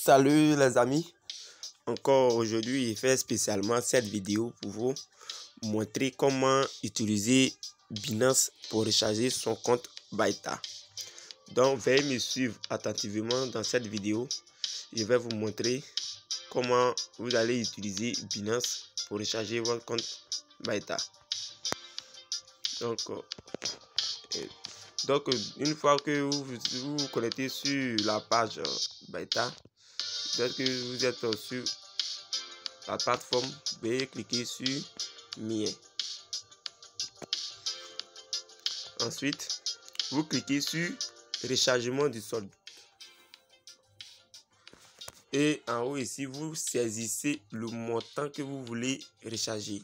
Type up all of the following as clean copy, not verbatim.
Salut les amis, encore aujourd'hui je fais spécialement cette vidéo pour vous montrer comment utiliser Binance pour recharger son compte Byta. Donc veuillez me suivre attentivement dans cette vidéo. Je vais vous montrer comment vous allez utiliser Binance pour recharger votre compte Byta. Donc une fois que vous vous connectez sur la page Byta, dès que vous êtes sur la plateforme, veuillez cliquer sur Mien. Ensuite, vous cliquez sur Rechargement du solde. Et en haut ici, vous saisissez le montant que vous voulez recharger.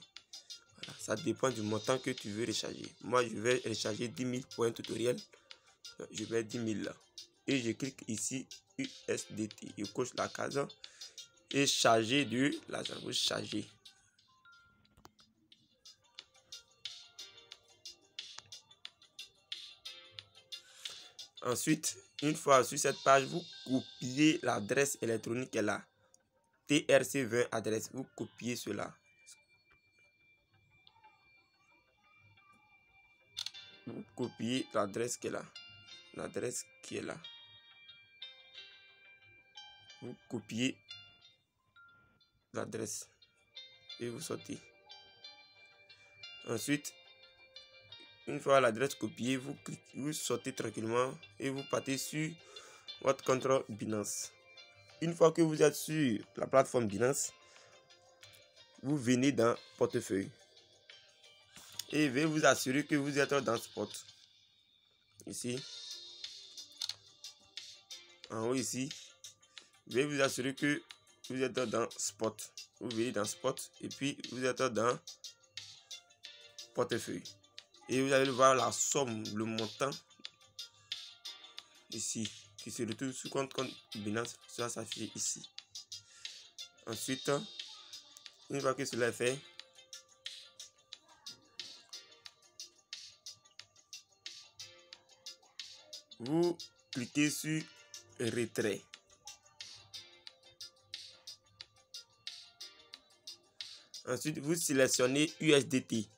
Voilà, ça dépend du montant que tu veux recharger. Moi, je vais recharger 10 000 pour un tutoriel. Je mets 10 000 là. Et je clique ici USDT. Je coche la case et charger de l'argent. Vous chargez. Ensuite, une fois sur cette page, vous copiez l'adresse électronique qu'elle a. TRC20 adresse. Vous copiez cela. Vous copiez l'adresse qu'elle a. L'adresse qui est là. Vous copiez l'adresse et vous sortez. Ensuite, une fois l'adresse copiée, vous sortez tranquillement et vous partez sur votre compte Binance. Une fois que vous êtes sur la plateforme Binance, vous venez dans portefeuille et veuillez vous assurer que vous êtes dans Spot. Ici, en haut ici, veuillez vous assurer que vous êtes dans Spot. Vous venez dans Spot et puis vous êtes dans portefeuille. Et vous allez voir la somme, le montant ici qui se retrouve sur compte Binance. Cela s'affiche ici. Ensuite, une fois que cela est fait, vous cliquez sur retrait. Ensuite, vous sélectionnez USDT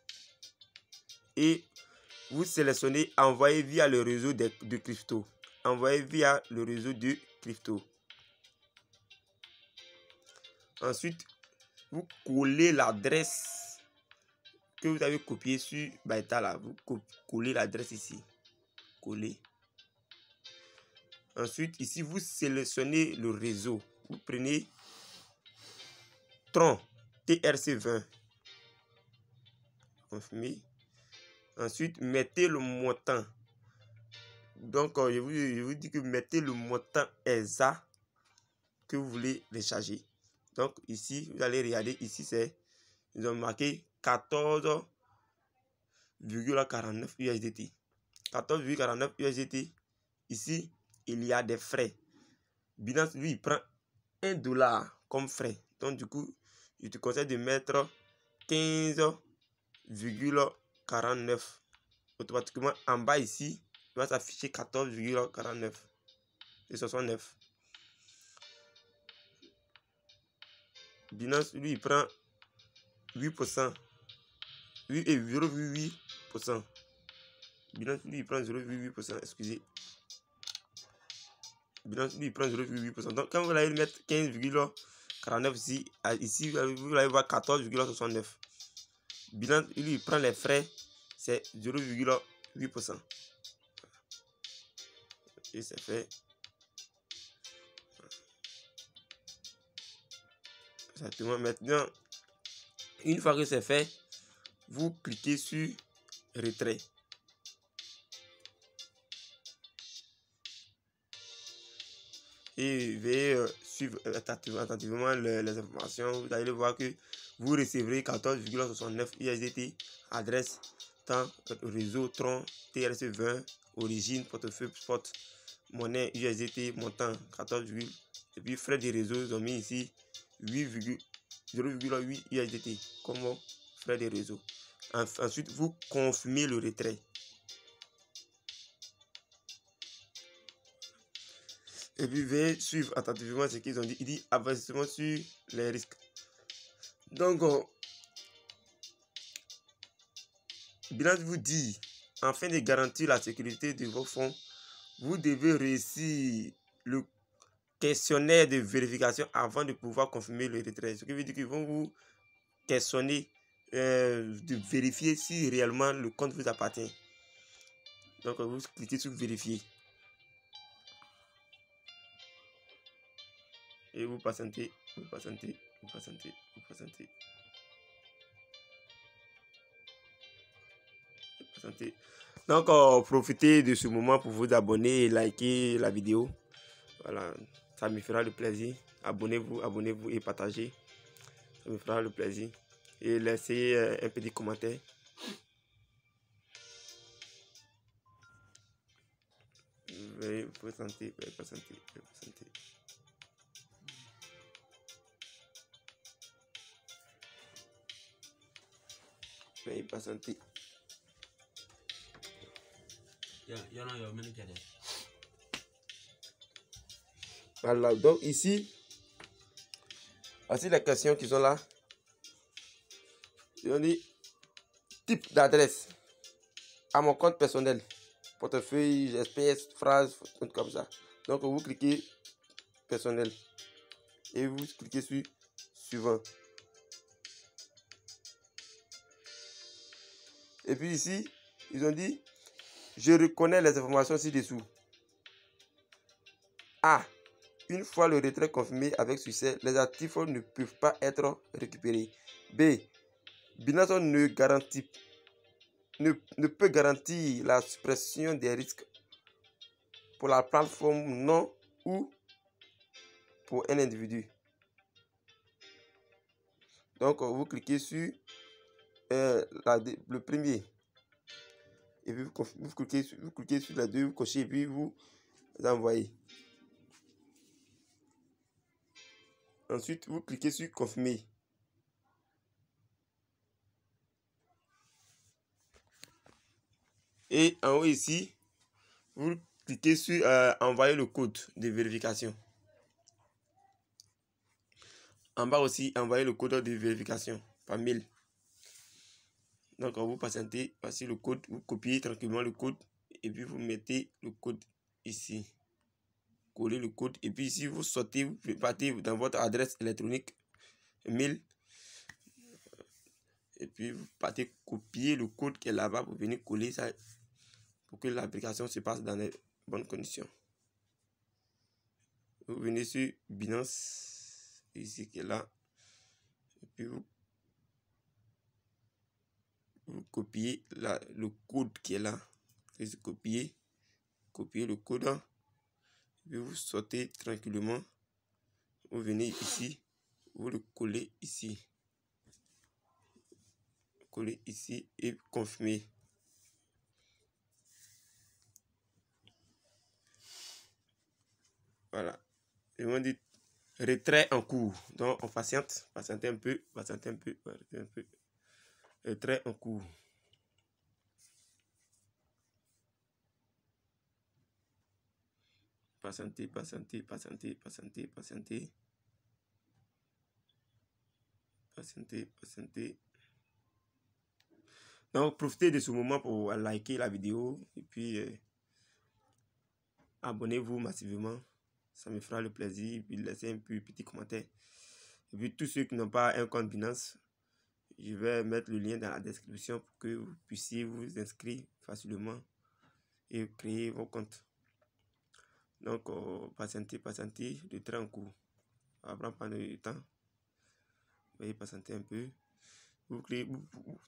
et vous sélectionnez envoyer via le réseau de crypto. Envoyer via le réseau de crypto. Ensuite, vous collez l'adresse que vous avez copiée sur Byta là. Vous collez l'adresse ici. Coller. Ensuite, ici, vous sélectionnez le réseau. Vous prenez Tron TRC20. Confirmez. Ensuite, mettez le montant. Donc, je vous dis que mettez le montant exact que vous voulez recharger. Donc, ici, vous allez regarder. Ici, ils ont marqué 14,49 USDT. 14,49 USDT. Ici, il y a des frais. Binance, lui, il prend $1 comme frais. Donc, du coup, je te conseille de mettre 15,49. Automatiquement, en bas ici, il va s'afficher 14,49 et 69. Binance, lui, il prend 8%. 0,8%. Binance, lui, il prend 0,8%. Excusez. Binance, lui, il prend 0,8%. Donc, quand vous allez mettre 15,49 ici, vous allez voir 14,69. Binance, lui, il prend les frais, c'est 0,8%. Et c'est fait. Exactement. Maintenant, une fois que c'est fait, vous cliquez sur retrait. Et veuillez suivre attentivement les informations. Vous allez voir que vous recevrez 14,69 USDT, adresse, temps, réseau, Tron, TRC20, origine, portefeuille, spot, monnaie, USDT, montant 14, et puis frais de réseau, ils ont mis ici 0,8 USDT comme frais de réseau. Ensuite, vous confirmez le retrait. Et puis, veuillez suivre attentivement ce qu'ils ont dit. Il dit avertissement sur les risques. Donc, Binance vous dit, afin de garantir la sécurité de vos fonds, vous devez réussir le questionnaire de vérification avant de pouvoir confirmer le retrait. Ce qui veut dire qu'ils vont vous questionner de vérifier si réellement le compte vous appartient. Donc, vous cliquez sur vérifier. Et vous patientez, vous patientez, vous patientez, vous patientez. Donc, profitez de ce moment pour vous abonner et liker la vidéo. Voilà, ça me fera le plaisir. Abonnez-vous, abonnez-vous et partagez. Ça me fera le plaisir. Et laissez un petit commentaire. Veuillez patienter, veuillez patienter, veuillez patienter. Veuillez patienter. Voilà, donc ici, voici les questions qui sont là. Ils ont dit type d'adresse à mon compte personnel, portefeuille, espèce, phrase, tout comme ça. Donc vous cliquez personnel et vous cliquez sur suivant. Et puis ici, ils ont dit je reconnais les informations ci-dessous. A. Une fois le retrait confirmé avec succès, les actifs ne peuvent pas être récupérés. B. Binance ne peut garantir la suppression des risques pour la plateforme non ou pour un individu. Donc, vous cliquez sur le premier. Et puis, vous cliquez sur la deux, vous cochez et puis vous envoyez. Ensuite, vous cliquez sur confirmer. Et en haut ici, vous cliquez sur envoyer le code de vérification. En bas aussi, envoyer le code de vérification par mail. Donc, vous patientez, voici le code, vous copiez tranquillement le code et puis vous mettez le code ici. Collez le code et puis ici, vous sortez, vous partez dans votre adresse électronique mail et puis vous partez copier le code qui est là-bas pour venir coller ça pour que l'application se passe dans les bonnes conditions. Vous venez sur Binance, ici qui est là, et puis vous copiez le code qui est là. Vous copiez le code, et puis vous sortez tranquillement. Vous venez ici, vous le collez ici. Collez ici et confirmer. Voilà. Et on dit retrait en cours. Donc on patiente, patientez un peu, patientez un peu, patientez un peu. Retrait en cours. Patientez, patientez, patientez, patientez, patientez. Patientez, patientez. Donc profitez de ce moment pour liker la vidéo et puis abonnez-vous massivement. Ça me fera le plaisir. Et puis laissez un petit commentaire. Et puis tous ceux qui n'ont pas un compte Binance, je vais mettre le lien dans la description pour que vous puissiez vous inscrire facilement et créer vos comptes. Donc, patientez, patientez, le train en cours. Ça prend pas de temps. Veuillez patienter un peu.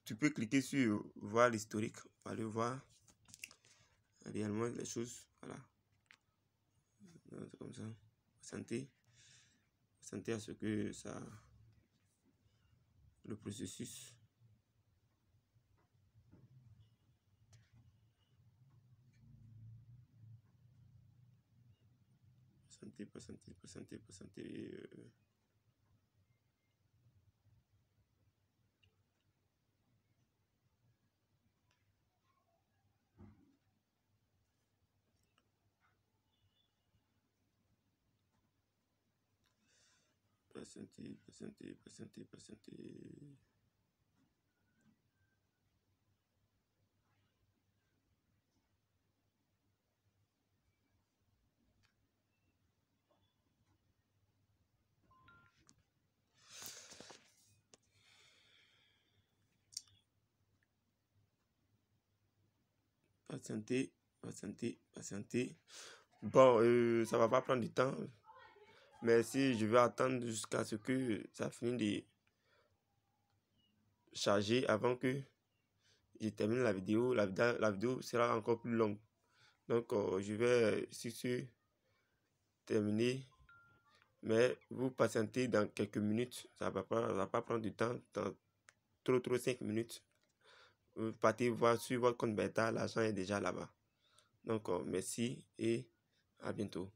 Tu peux cliquer sur voir l'historique pour aller voir réellement les choses. Voilà. C'est comme ça. Patientez. Patientez à ce que ça. Le processus. Patientez, patientez, patientez, patientez. patienter, patienter, patienter, patienter. Patienter, patienter, patienter. Bon, ça va pas prendre du temps. Mais si je vais attendre jusqu'à ce que ça finisse de charger avant que je termine la vidéo, la vidéo sera encore plus longue. Donc, je vais terminer. Mais vous patientez dans quelques minutes. Ça va pas prendre du temps. Dans trop 5 minutes. Vous partez voir sur votre compte bêta. L'argent est déjà là-bas. Donc, merci et à bientôt.